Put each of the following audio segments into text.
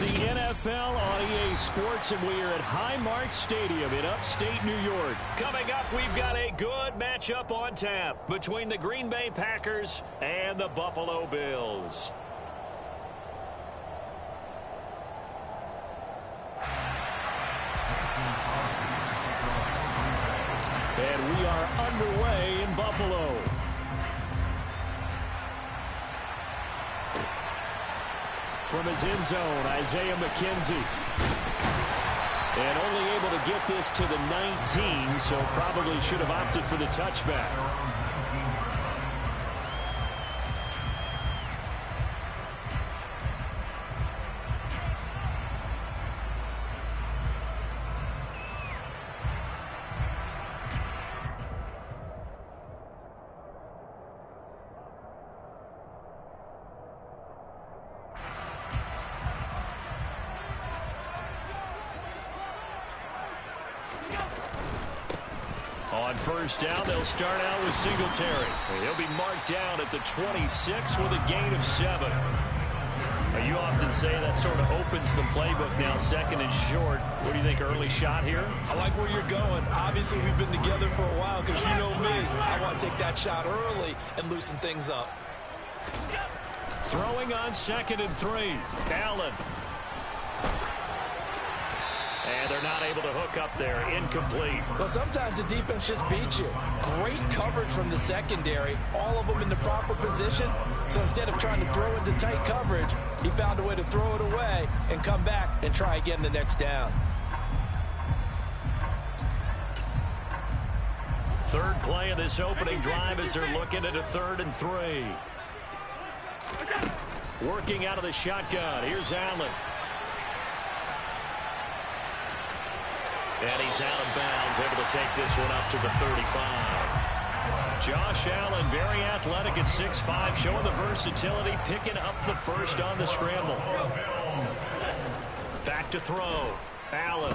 the NFL on EA Sports, and we are at Highmark Stadium in upstate New York. Coming up, we've got a good matchup on tap between the Green Bay Packers and the Buffalo Bills. And we are underway in Buffalo. From his end zone, Isaiah McKenzie. And only able to get this to the 19, so probably should have opted for the touchback. On first down, they'll start out with Singletary. He'll be marked down at the 26 with a gain of 7. Now, you often say that sort of opens the playbook now, second and short. What do you think, early shot here? I like where you're going. Obviously, we've been together for a while because you know me. I want to take that shot early and loosen things up. Throwing on second and 3. Allen. And they're not able to hook up there. Incomplete. Well, sometimes the defense just beats you. Great coverage from the secondary. All of them in the proper position. So instead of trying to throw into tight coverage, he found a way to throw it away and come back and try again the next down. Third play of this opening drive as they're looking at a 3rd and 3. Working out of the shotgun. Here's Allen. And he's out of bounds, able to take this one up to the 35. Josh Allen, very athletic at 6'5", showing the versatility, picking up the first on the scramble. Back to throw. Allen.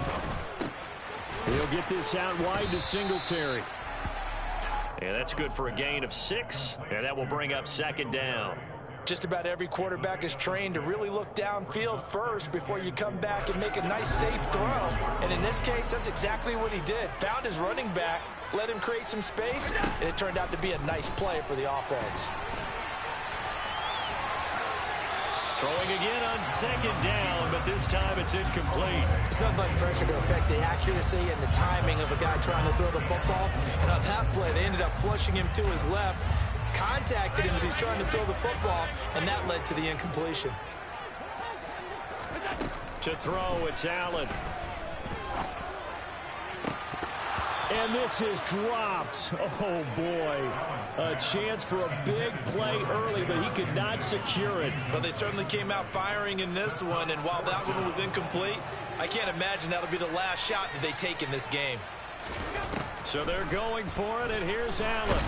He'll get this out wide to Singletary. And that's good for a gain of 6, and that will bring up second down. Just about every quarterback is trained to really look downfield first before you come back and make a nice, safe throw. And in this case, that's exactly what he did. Found his running back, let him create some space, and it turned out to be a nice play for the offense. Throwing again on second down, but this time it's incomplete. It's nothing like pressure to affect the accuracy and the timing of a guy trying to throw the football. And on that play, they ended up flushing him to his left. Contacted him as he's trying to throw the football, and that led to the incompletion. To throw, it's Allen. And this is dropped. Oh, boy. A chance for a big play early, but he could not secure it. But they certainly came out firing in this one, and while that one was incomplete, I can't imagine that'll be the last shot that they take in this game. So they're going for it, and here's Allen.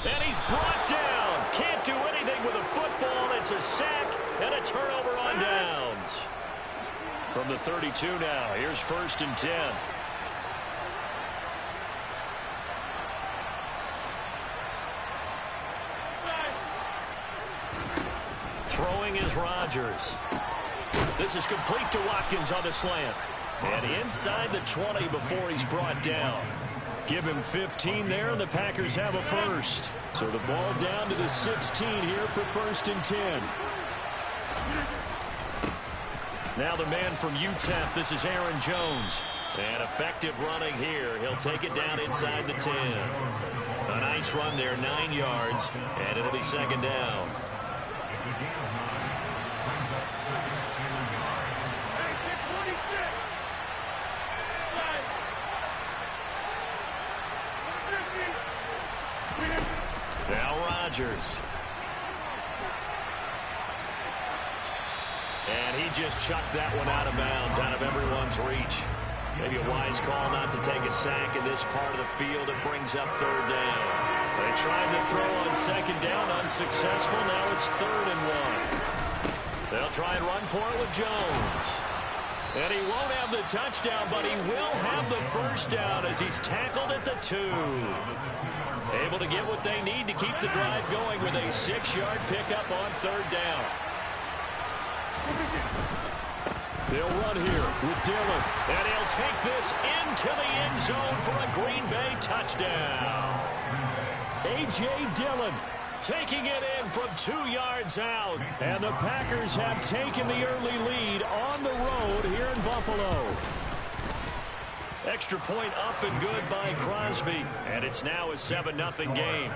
And he's brought down. Can't do anything with a football. It's a sack and a turnover on downs. From the 32 now, here's 1st and 10. Throwing is Rodgers. This is complete to Watkins on the slant. And inside the 20 before he's brought down. Give him 15 there, and the Packers have a first. So the ball down to the 16 here for 1st and 10. Now the man from UTEP, this is Aaron Jones. And effective running here. He'll take it down inside the 10. A nice run there, 9 yards, and it'll be second down. Now Rodgers. And he just chucked that one out of bounds, out of everyone's reach. Maybe a wise call not to take a sack in this part of the field. It brings up 3rd down. They tried to throw on second down, unsuccessful. Now it's 3rd and 1. They'll try and run for it with Jones. And he won't have the touchdown, but he will have the first down as he's tackled at the 2. Able to get what they need to keep the drive going with a 6-yard pickup on 3rd down. They'll run here with Dillon, and he'll take this into the end zone for a Green Bay touchdown. A.J. Dillon taking it in from 2 yards out, and the Packers have taken the early lead on the road here in Buffalo. Extra point up and good by Crosby, and it's now a 7-0 game.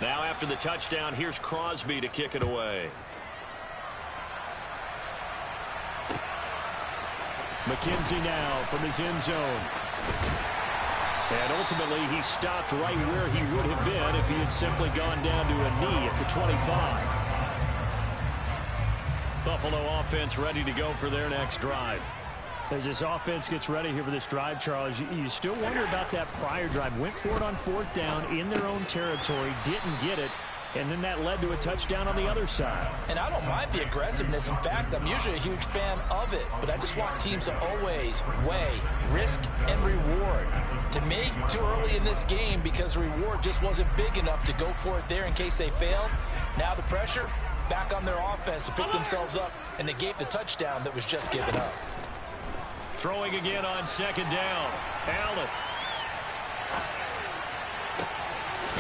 Now after the touchdown, here's Crosby to kick it away. McKenzie now from his end zone. And ultimately, he stopped right where he would have been if he had simply gone down to a knee at the 25. Buffalo offense ready to go for their next drive. As this offense gets ready here for this drive, Charles, you still wonder about that prior drive. Went for it on 4th down in their own territory, didn't get it, and then that led to a touchdown on the other side. And I don't mind the aggressiveness. In fact, I'm usually a huge fan of it, but I just want teams to always weigh risk and reward. To me, too early in this game because the reward just wasn't big enough to go for it there in case they failed. Now the pressure back on their offense to pick themselves up and negate the touchdown that was just given up. Throwing again on 2nd down. Allen.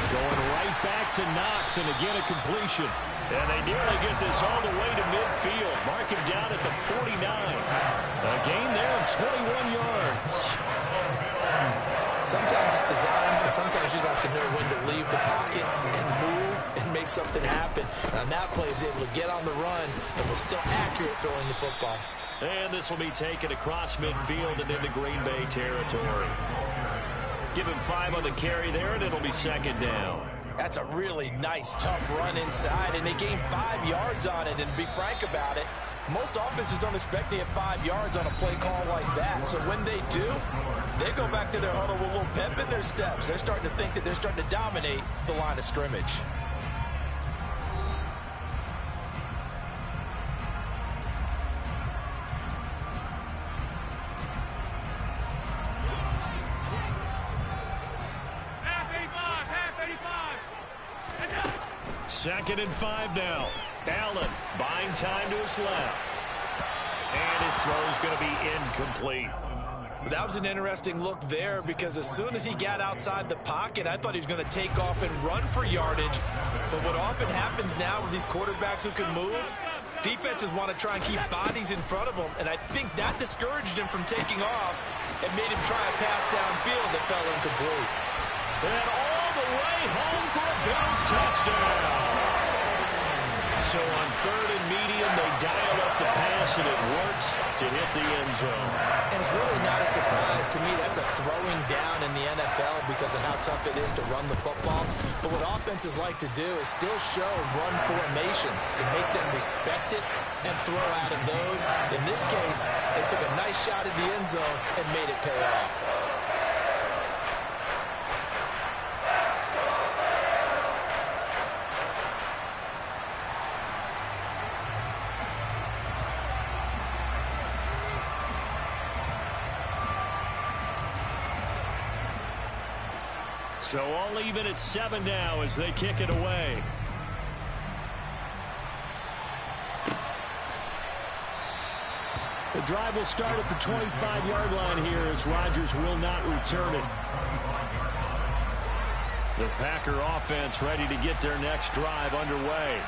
Going right back to Knox, and again a completion. And they nearly get this all the way to midfield. Mark him down at the 49. A gain there of 21 yards. Sometimes it's design, and sometimes you just have to know when to leave the pocket and move and make something happen. And on that play, he was able to get on the run and was still accurate throwing the football. And this will be taken across midfield and into Green Bay territory. Give him 5 on the carry there, and it'll be 2nd down. That's a really nice, tough run inside, and they gained 5 yards on it. And to be frank about it, most offenses don't expect to get 5 yards on a play call like that. So when they do, they go back to their huddle with a little pep in their steps. They're starting to think that they're starting to dominate the line of scrimmage. Second and 5 now. Allen buying time to his left. And his throw's going to be incomplete. That was an interesting look there because as soon as he got outside the pocket, I thought he was going to take off and run for yardage. But what often happens now with these quarterbacks who can move, defenses want to try and keep bodies in front of them. And I think that discouraged him from taking off and made him try a pass downfield that fell incomplete. And all the way home for a Bills touchdown. So on 3rd and medium, they dial up the pass, and it works to hit the end zone. And it's really not a surprise. To me, that's a throwing down in the NFL because of how tough it is to run the football. But what offenses like to do is still show run formations to make them respect it and throw out of those. In this case, they took a nice shot at the end zone and made it pay off. So all even at 7 now as they kick it away. The drive will start at the 25-yard line here as Rodgers will not return it. The Packer offense ready to get their next drive underway.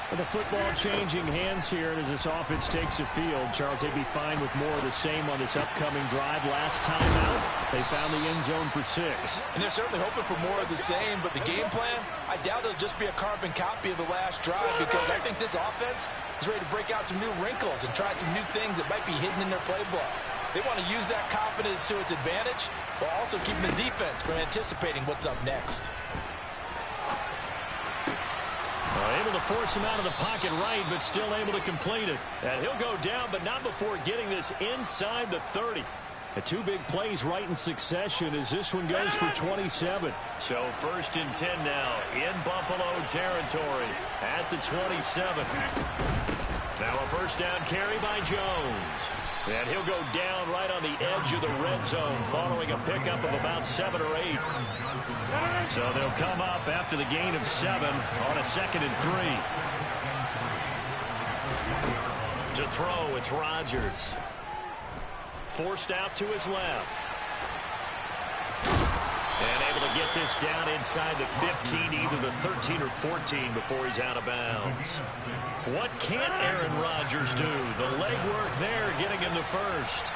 With the football changing hands here as this offense takes the field, Charles, they'd be fine with more of the same on this upcoming drive. Last time out, they found the end zone for 6. And they're certainly hoping for more of the same, but the game plan, I doubt it'll just be a carbon copy of the last drive because I think this offense is ready to break out some new wrinkles and try some new things that might be hidden in their playbook. They want to use that confidence to its advantage while also keeping the defense from anticipating what's up next. Able to force him out of the pocket right, but still able to complete it. And he'll go down, but not before getting this inside the 30. Two big plays right in succession as this one goes for 27. So 1st and 10 now in Buffalo territory at the 27. Now a first down carry by Jones. And he'll go down right on the edge of the red zone following a pickup of about 7 or 8. So they'll come up after the gain of 7 on a 2nd and 3. To throw, it's Rodgers. Forced out to his left. And able to get this down inside the 15, either the 13 or 14 before he's out of bounds. What can't Aaron Rodgers do? The legwork there getting him the first.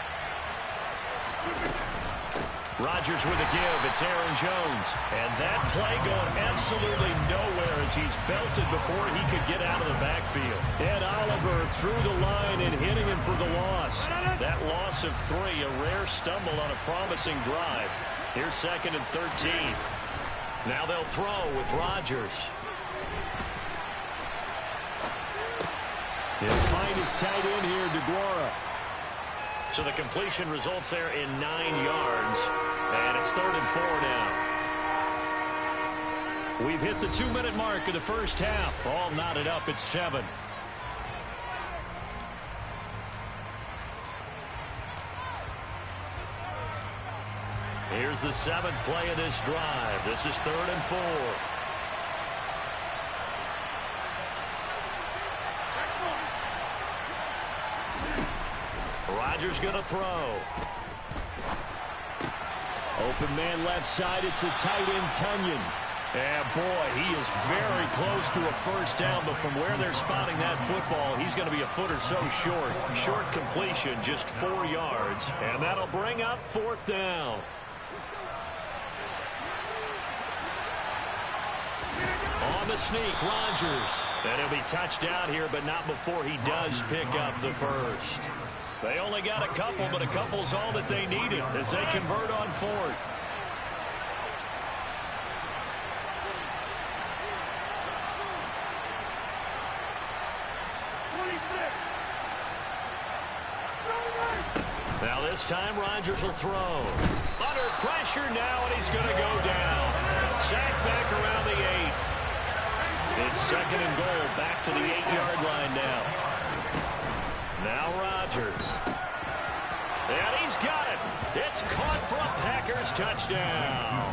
Rodgers with a give. It's Aaron Jones. And that play going absolutely nowhere as he's belted before he could get out of the backfield. Ed Oliver through the line and hitting him for the loss. That loss of 3, a rare stumble on a promising drive. Here's 2nd and 13. Now they'll throw with Rodgers. He'll find his tight end here, DeGuara. So the completion results there in 9 yards. And it's 3rd and 4 now. We've hit the 2-minute mark of the first half. All knotted up at 7. Here's the 7th play of this drive. This is 3rd and 4. Rodgers going to throw. Open man left side. It's the tight end, Tunyon. And boy, he is very close to a first down, but from where they're spotting that football, he's going to be a foot or so short. Short completion, just 4 yards, and that'll bring up 4th down. On the sneak, Rodgers. And he'll be touched out here, but not before he does pick up the first. They only got a couple, but a couple's all that they needed as they convert on 4th. Now this time Rodgers will throw. Under pressure now, and he's going to go down. Sacked back around the 8. It's 2nd and goal, back to the 8-yard line now. Now Rodgers. And he's got it. It's caught for a Packers touchdown.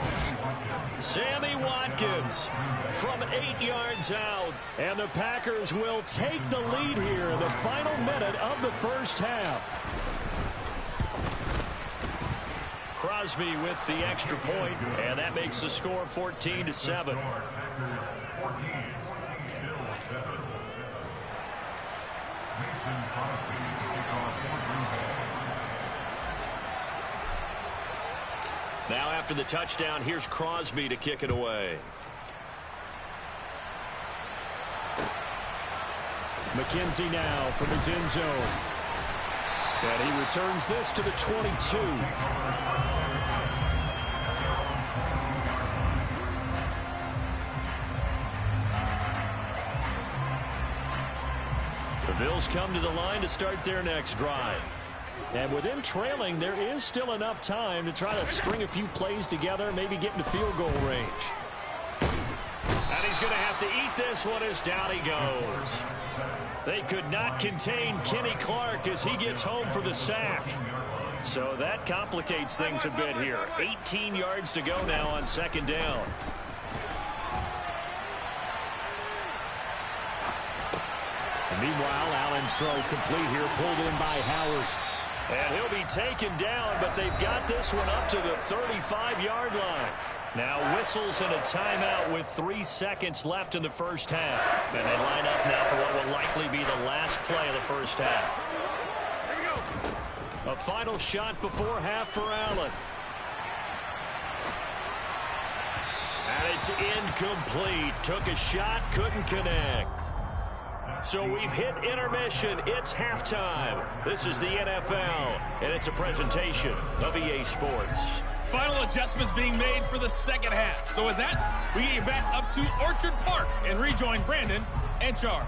Sammy Watkins from 8 yards out. And the Packers will take the lead here in the final minute of the first half. Crosby with the extra point, and that makes the score 14-7. Now after the touchdown, here's Crosby to kick it away. McKenzie now from his end zone. And he returns this to the 22. The Bills come to the line to start their next drive. And with them trailing, there is still enough time to try to string a few plays together, maybe get into field goal range. And he's going to have to eat this one as down he goes. They could not contain Kenny Clark as he gets home for the sack. So that complicates things a bit here. 18 yards to go now on 2nd down. And meanwhile, Allen's throw complete here, pulled in by Howard. And he'll be taken down, but they've got this one up to the 35-yard line. Now whistles and a timeout with 3 seconds left in the first half. And they line up now for what will likely be the last play of the first half. A final shot before half for Allen. And it's incomplete. Took a shot, couldn't connect. So we've hit intermission. It's halftime. This is the NFL, and it's a presentation of EA Sports. Final adjustments being made for the second half. So with that, we get you back up to Orchard Park and rejoin Brandon and Charles.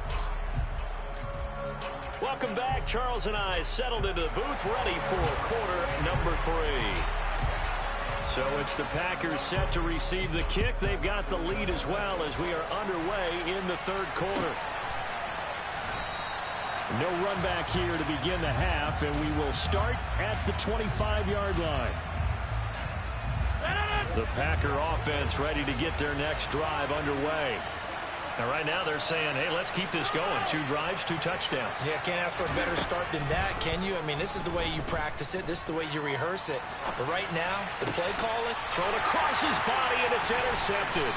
Welcome back. Charles and I settled into the booth, ready for quarter number 3. So it's the Packers set to receive the kick. They've got the lead as well as we are underway in the third quarter. No run back here to begin the half, and we will start at the 25-yard line. The Packer offense ready to get their next drive underway. Now, right now they're saying, hey, let's keep this going. 2 drives, 2 touchdowns. Yeah, can't ask for a better start than that, can you? I mean, this is the way you practice it. This is the way you rehearse it. But right now, the play calling, thrown across his body, and it's intercepted.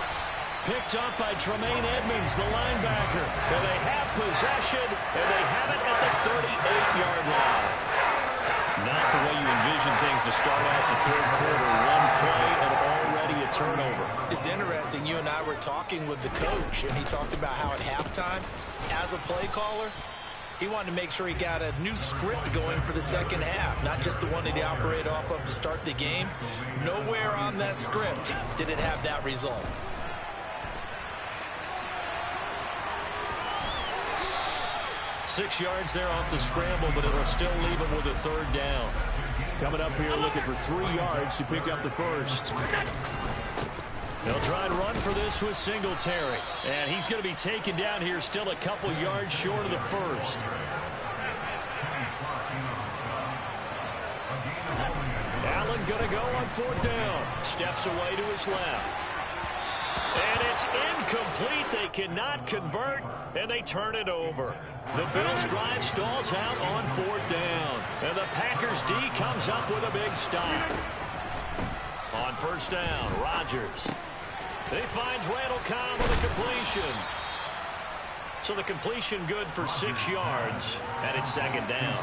Picked up by Tremaine Edmonds, the linebacker. And they have possession, and they have it at the 38-yard line. Not the way you envision things to start out the third quarter. One play and already a turnover. It's interesting. You and I were talking with the coach, and he talked about how at halftime, as a play caller, he wanted to make sure he got a new script going for the second half, not just the one that he operated off of to start the game. Nowhere on that script did it have that result. Six yards there off the scramble, but it'll still leave him with a third down. Coming up here looking for 3 yards to pick up the first. They'll try and run for this with Singletary. And he's going to be taken down here still a couple yards short of the first. Allen going to go on 4th down. Steps away to his left. And it's incomplete. They cannot convert, and they turn it over. The Bills drive stalls out on 4th down. And the Packers D comes up with a big stop. On 1st down, Rodgers. He finds Randall Cobb with a completion. So the completion good for 6 yards, and it's 2nd down.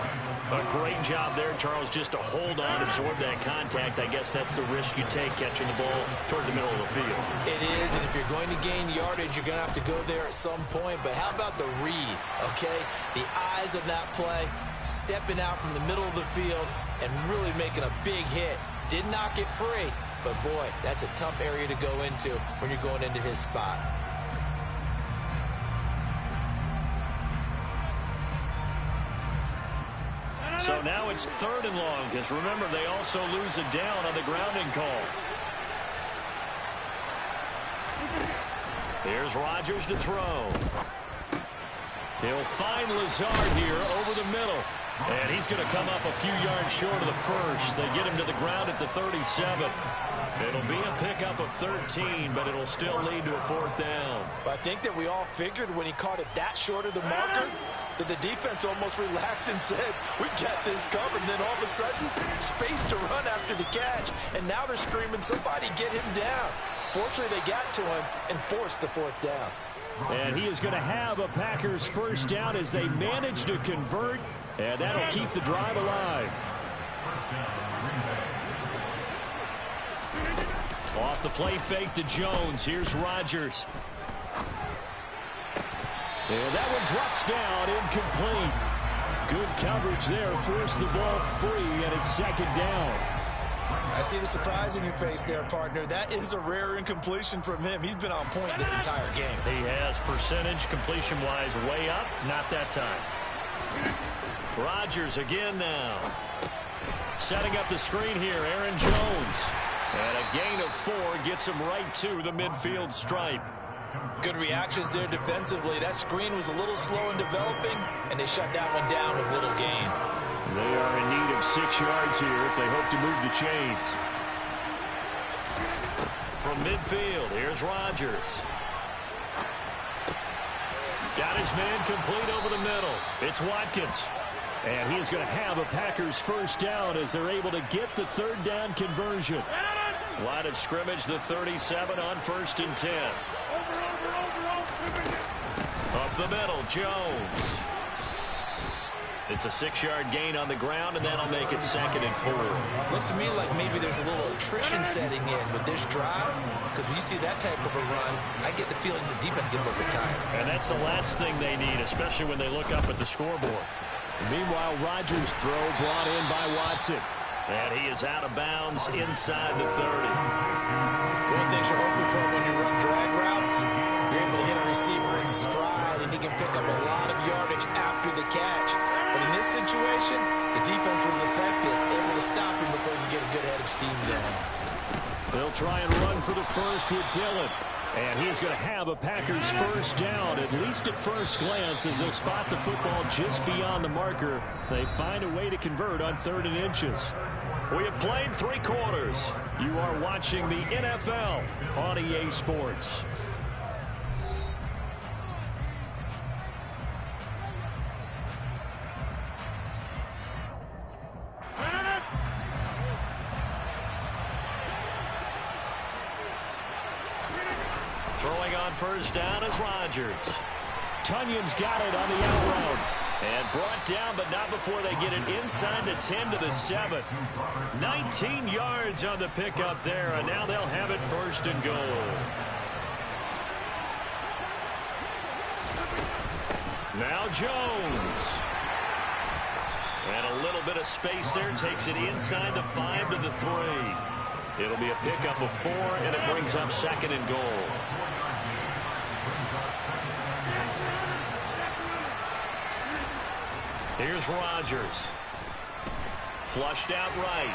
A great job there, Charles, just to hold on, absorb that contact. I guess that's the risk you take catching the ball toward the middle of the field. It is, and if you're going to gain yardage, you're going to have to go there at some point. But how about the read, okay? The eyes of that play, stepping out from the middle of the field and really making a big hit. Did not get free, but boy, that's a tough area to go into when you're going into his spot. So now it's 3rd and long, because remember, they also lose a down on the grounding call. Here's Rodgers to throw. He'll find Lazard here over the middle. And he's going to come up a few yards short of the first. They get him to the ground at the 37. It'll be a pickup of 13, but it'll still lead to a 4th down. But I think that we all figured when he caught it that short of the marker that the defense almost relaxed and said, we've got this covered. And then all of a sudden, space to run after the catch. And now they're screaming, somebody get him down. Fortunately, they got to him and forced the 4th down. And he is going to have a Packers first down as they manage to convert. And that'll keep the drive alive. Off the play fake to Jones. Here's Rodgers. And that one drops down, incomplete. Good coverage there, forced the ball free, and it's 2nd down. I see the surprise in your face there, partner. That is a rare incompletion from him. He's been on point this entire game. He has percentage completion-wise way up, not that time. Rodgers again now. Setting up the screen here, Aaron Jones. And a gain of 4 gets him right to the midfield stripe. Good reactions there defensively. That screen was a little slow in developing, and they shut that one down with little gain. They are in need of 6 yards here if they hope to move the chains. From midfield, here's Rodgers. Got his man complete over the middle. It's Watkins. And he is going to have a Packers first down as they're able to get the 3rd down conversion. Line of scrimmage, the 37 on 1st and 10. Up the middle, Jones. It's a 6-yard gain on the ground, and that'll make it 2nd and 4. Looks to me like maybe there's a little attrition setting in with this drive, because when you see that type of a run, I get the feeling the defense gets a little bit tired. And that's the last thing they need, especially when they look up at the scoreboard. Meanwhile, Rodgers' throw brought in by Watson. And he is out of bounds inside the 30. One thing you're hoping for when you run drag routes, you're able to hit a receiver in stride, and he can pick up a lot of yardage after the catch. But in this situation, the defense was effective, able to stop him before he could get a good head of steam going. They'll try and run for the first with Dillon. And he's going to have a Packers first down, at least at first glance, as they'll spot the football just beyond the marker. They find a way to convert on 3rd and inches. We have played 3 quarters. You are watching the NFL on EA Sports. Throwing on first down is Rodgers. Tunyon's got it on the out route. And brought down, but not before they get it inside the 10 to the 7. 19 yards on the pickup there, and now they'll have it 1st and goal. Now Jones. And a little bit of space there, takes it inside the 5 to the 3. It'll be a pickup of 4, and it brings up 2nd and goal. Here's Rodgers. Flushed out right.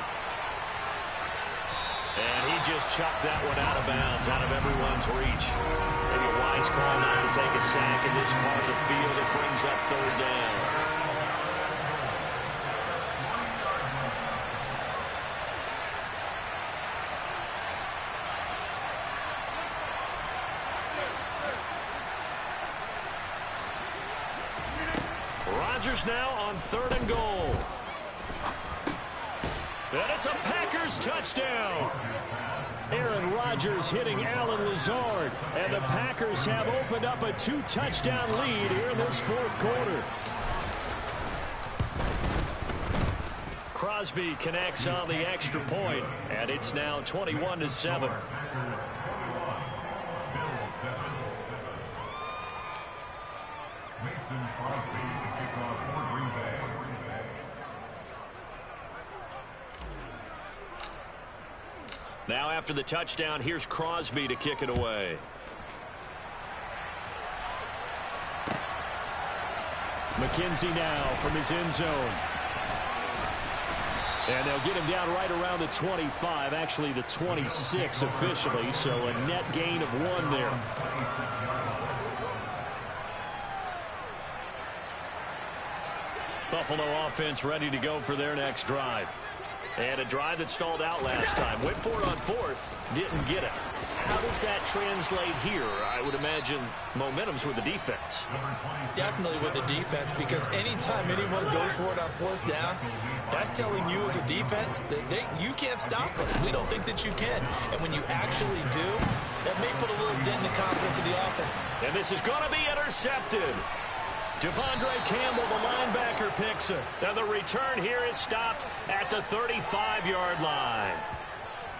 And he just chucked that one out of bounds, out of everyone's reach. Maybe a wise call not to take a sack in this part of the field. It brings up 3rd down. Rodgers now on 3rd and goal. And it's a Packers touchdown. Aaron Rodgers hitting Allen Lazard. And the Packers have opened up a 2-touchdown lead here in this 4th quarter. Crosby connects on the extra point, and it's now 21-7. Now after the touchdown, here's Crosby to kick it away. McKenzie now from his end zone. And they'll get him down right around the 25, actually the 26 officially, so a net gain of 1 there. Buffalo offense ready to go for their next drive. And a drive that stalled out last time. Went for it on 4th. Didn't get it. How does that translate here? I would imagine momentum's with the defense. Definitely with the defense, because anytime anyone goes for it on 4th down, that's telling you as a defense that you can't stop us. We don't think that you can. And when you actually do, that may put a little dent in the confidence of the offense. And this is going to be intercepted. Devondre Campbell, the linebacker, picks it. And the return here is stopped at the 35-yard line.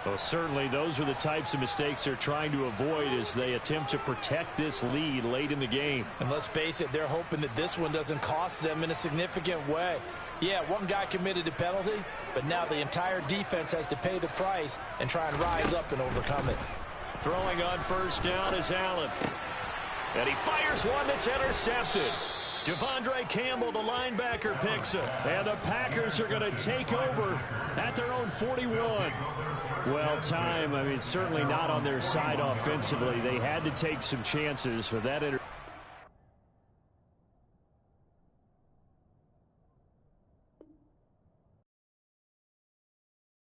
Well, certainly those are the types of mistakes they're trying to avoid as they attempt to protect this lead late in the game. And let's face it, they're hoping that this one doesn't cost them in a significant way. Yeah, one guy committed a penalty, but now the entire defense has to pay the price and try and rise up and overcome it. Throwing on first down is Allen. And he fires one that's intercepted. Devondre Campbell, the linebacker, picks it. And the Packers are going to take over at their own 41. Well, time, certainly not on their side offensively. They had to take some chances for that.